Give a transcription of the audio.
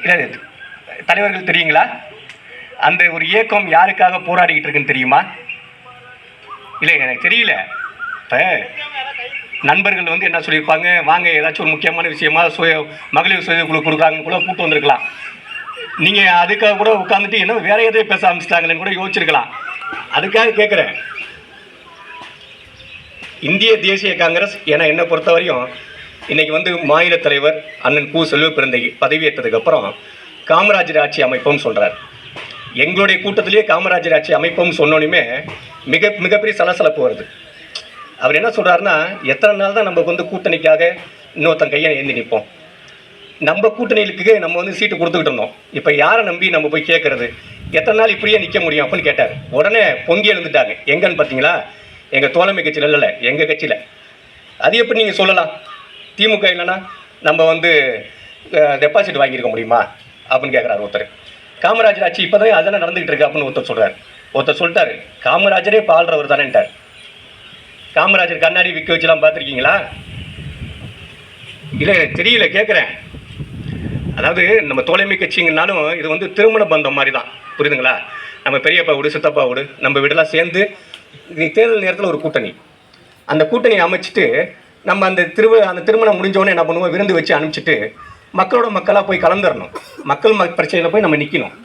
இல்லை தலைவர்கள் தெரியுங்களா? அந்த ஒரு இயக்கம் யாருக்காக போராடிக்கிட்டு இருக்குன்னு தெரியுமா? இல்லை எனக்கு தெரியல. இப்போ நண்பர்கள் வந்து என்ன சொல்லியிருப்பாங்க, வாங்க ஏதாச்சும் ஒரு முக்கியமான விஷயமா மகளிர் சுய குழு கொடுக்குறாங்கன்னு கூட கூப்பிட்டு வந்திருக்கலாம். நீங்கள் அதுக்காக கூட உட்காந்துட்டு என்ன வேற எதையும் பேச ஆரம்பிச்சிட்டாங்களேன்னு கூட யோசிச்சிருக்கலாம். அதுக்காக கேட்குறேன். இந்திய தேசிய காங்கிரஸ் என என்னை பொறுத்தவரையும் இன்றைக்கி வந்து மாநில தலைவர் அண்ணன் கு. செல்வப்பிறந்தகை பதவியேற்றதுக்கப்புறம் காமராஜர் ஆட்சி அமைப்போம்னு சொல்கிறார். எங்களுடைய கூட்டத்திலேயே காமராஜர் ஆட்சி அமைப்போம்னு சொன்னோன்னுமே மிகப்பெரிய சலசலப்பு வருது. அவர் என்ன சொல்கிறாருன்னா, எத்தனை நாள் தான் நம்ம வந்து கூட்டணிக்காக இன்னொருத்தன் கையை ஏந்தி நிற்போம்? நம்ம கூட்டணிகளுக்கு நம்ம வந்து சீட்டு கொடுத்துக்கிட்டு இருந்தோம். இப்போ யாரை நம்பி நம்ம போய் கேட்குறது? எத்தனை நாள் இப்படியே நிற்க முடியும் அப்படின்னு கேட்டார். உடனே பொங்கி எழுந்துட்டாங்க. எங்கன்னு பார்த்தீங்களா? எங்கள் தோழமை கட்சியில் இல்லை, எங்கள் கட்சியில். அது எப்படி நீங்கள் சொல்லலாம்? திமுக இல்லைன்னா நம்ம வந்து டெபாசிட் வாங்கியிருக்க முடியுமா அப்படின்னு கேட்குறாரு ஒருத்தர். காமராஜர் ஆட்சி இப்போ தான் அதெல்லாம் நடந்துகிட்டு இருக்கு அப்படின்னு ஒருத்தர் சொல்கிறார். ஒருத்தர் சொல்லிட்டாரு, காமராஜரே பாடுறவர் தானேன்ட்டார். காமராஜர் கண்ணாடி விற்க வச்சுலாம் பார்த்துருக்கீங்களா? இல்லை தெரியல, கேட்குறேன். அதாவது நம்ம தோழமை கட்சிங்கனாலும் இது வந்து திருமண பந்தம் மாதிரி தான், புரியுதுங்களா? நம்ம பெரியப்பா வீடு, சித்தப்பா வீடு, நம்ம வீடெல்லாம் சேர்ந்து தேர்தல் நேரத்தில் ஒரு கூட்டணி. அந்த கூட்டணியை அமைச்சிட்டு நம்ம அந்த திருமணம் முடிஞ்சோடனே என்ன பண்ணுவோம், விருந்து வச்சு அனுப்பிச்சிட்டு மக்களோட மக்களாக போய் கலந்துடணும். மக்கள் பிரச்சனையில் போய் நம்ம நிற்கணும்.